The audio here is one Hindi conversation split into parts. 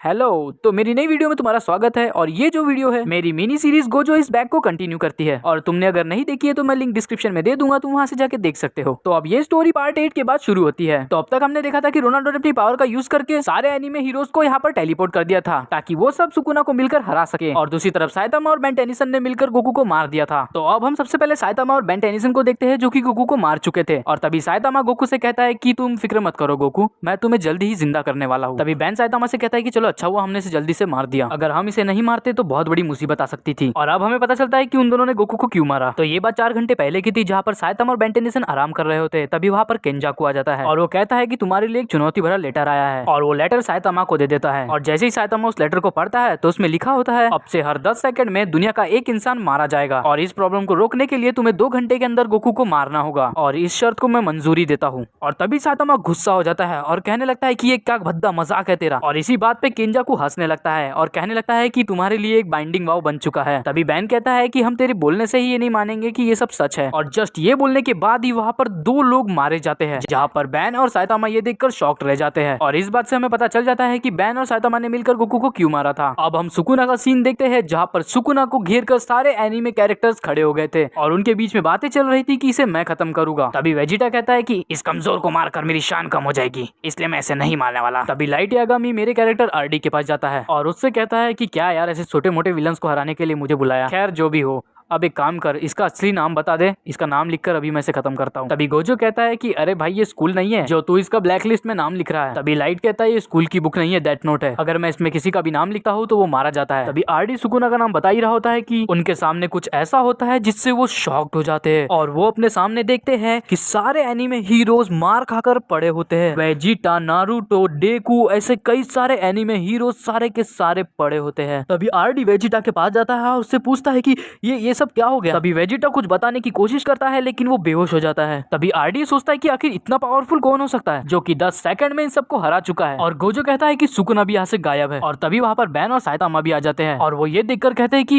हेलो। तो मेरी नई वीडियो में तुम्हारा स्वागत है और ये जो वीडियो है मेरी मिनी सीरीज गोजो इस बैग को कंटिन्यू करती है और तुमने अगर नहीं देखी है तो मैं लिंक डिस्क्रिप्शन में दे दूंगा, तुम वहां से जाके देख सकते हो। तो अब ये स्टोरी पार्ट 8 के बाद शुरू होती है। तो अब तक हमने देखा था कि रोनाल्डो ने अपनी पावर का यूज करके सारे एनीमे हीरोज को यहाँ पर टेलीपोर्ट कर दिया था ताकि वो सब सुकुना को मिलकर हरा सके, और दूसरी तरफ साइतामा और बेन टेनिसन ने मिलकर गोकू को मार दिया था। तो अब हम सबसे पहले साइतामा और बेन टेनिसन को देखते हैं जो कि गोकू को मार चुके थे। और तभी साइतामा गोकू से कहता है कि तुम फिक्र मत करो गोकू, मैं तुम्हें जल्दी ही जिंदा करने वाला हूँ। तभी बेन साइतामा से कहता है कि चलो अच्छा हुआ हमने इसे जल्दी से मार दिया, अगर हम इसे नहीं मारते तो बहुत बड़ी मुसीबत आ सकती थी। और अब हमें पता चलता है कि उन दोनों ने गोकू को क्यों मारा। तो ये बात 4 घंटे पहले की थी जहाँ पर साइतामा और बेन टेनिसन आराम कर रहे होते। तभी वहाँ पर केंजाकू आ जाता है और वो कहता है कि तुम्हारे लिए एक चुनौती भरा लेटर आया है, और वो लेटर साइतामा को दे देता है। और जैसे ही साइतामा उस लेटर को पढ़ता है तो उसमें लिखा होता है अब से हर 10 सेकंड में दुनिया का एक इंसान मारा जाएगा, और इस प्रॉब्लम को रोकने के लिए तुम्हें 2 घंटे के अंदर गोकू को मारना होगा, और इस शर्त को मैं मंजूरी देता हूँ। और तभी साइतामा गुस्सा हो जाता है और कहने लगता है कि ये क्या भद्दा मजाक है तेरा। और इसी बात पे केंजाकू हंसने लगता है और कहने लगता है कि तुम्हारे लिए एक बाइंडिंग वाव बन चुका है। तभी बैन कहता है कि हम तेरे बोलने से ही ये नहीं मानेंगे कि ये सब सच है। और जस्ट ये बोलने के बाद ही वहाँ पर 2 लोग मारे जाते हैं, जहाँ पर बैन और साइतामा ये देखकर शॉक्ड रह जाते हैं। और इस बात से हमें पता चल जाता है कि बैन और साइतामा ने मिलकर गोकू को क्यों मारा था। अब हम सुकुना का सीन देखते हैं जहाँ पर सुकुना को घेर कर सारे एनीमे कैरेक्टर्स खड़े हो गए थे और उनके बीच में बातें चल रही थी कि इसे मैं खत्म करूंगा। तभी वेजिटा कहता है कि इस कमजोर को मारकर मेरी शान कम हो जाएगी, इसलिए मैं इसे नहीं मारने वाला। तभी लाइट यागामी मेरे कैरेक्टर आरडी के पास जाता है और उससे कहता है कि क्या यार ऐसे छोटे मोटे विलन्स को हराने के लिए मुझे बुलाया। खैर जो भी हो, अब एक काम कर, इसका असली नाम बता दे, इसका नाम लिखकर अभी मैं इसे खत्म करता हूँ। तभी गोजो कहता है कि अरे भाई ये स्कूल नहीं है जो तू इसका ब्लैक लिस्ट में नाम लिख रहा है। तभी लाइट कहता है ये स्कूल की बुक नहीं है, डेथ नोट है, अगर मैं इसमें किसी का भी नाम लिखता हूँ तो वो मारा जाता है। तभी आरडी सुकुना का नाम बता ही रहा होता है कि उनके सामने कुछ ऐसा होता है जिससे वो शॉक्ड हो जाते हैं और वो अपने सामने देखते हैं कि सारे एनीमे हीरोज मार खाकर पड़े होते हैं। वेजिटा, नारुतो, डेकू, ऐसे कई सारे एनीमे हीरोज सारे के सारे पड़े होते हैं। तभी आरडी वेजिटा के पास जाता है और उससे पूछता है कि ये सब क्या हो गया। तभी वेजिटा कुछ बताने की कोशिश करता है लेकिन वो बेहोश हो जाता है। तभी आरडी सोचता है कि आखिर इतना पावरफुल कौन हो सकता है जो कि 10 सेकंड में इन सबको हरा चुका है। और गोजो कहता है कि सुकुना भी यहाँ से गायब है। और तभी वहाँ पर बैन और साइतामा भी आ जाते हैं और वो ये देखकर कहते हैं कि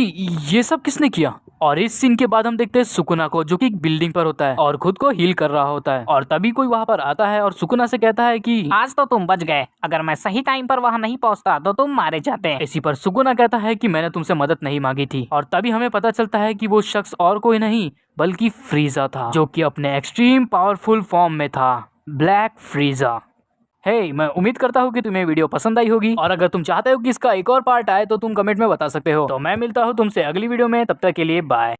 ये सब किसने किया। और इस सीन के बाद हम देखते हैं सुकुना को जो कि एक बिल्डिंग पर होता है और खुद को हील कर रहा होता है। और तभी कोई वहाँ पर आता है और सुकुना से कहता है कि आज तो तुम बच गए, अगर मैं सही टाइम पर वहाँ नहीं पहुँचता तो तुम मारे जाते। इसी पर सुकुना कहता है कि मैंने तुमसे मदद नहीं मांगी थी। और तभी हमें पता चलता है कि वो शख्स और कोई नहीं बल्कि फ्रीजा था जो कि अपने एक्सट्रीम पावरफुल फॉर्म में था, ब्लैक फ्रीजा। मैं उम्मीद करता हूँ कि तुम्हें वीडियो पसंद आई होगी, और अगर तुम चाहते हो कि इसका एक और पार्ट आए तो तुम कमेंट में बता सकते हो। तो मैं मिलता हूँ तुमसे अगली वीडियो में, तब तक के लिए बाय।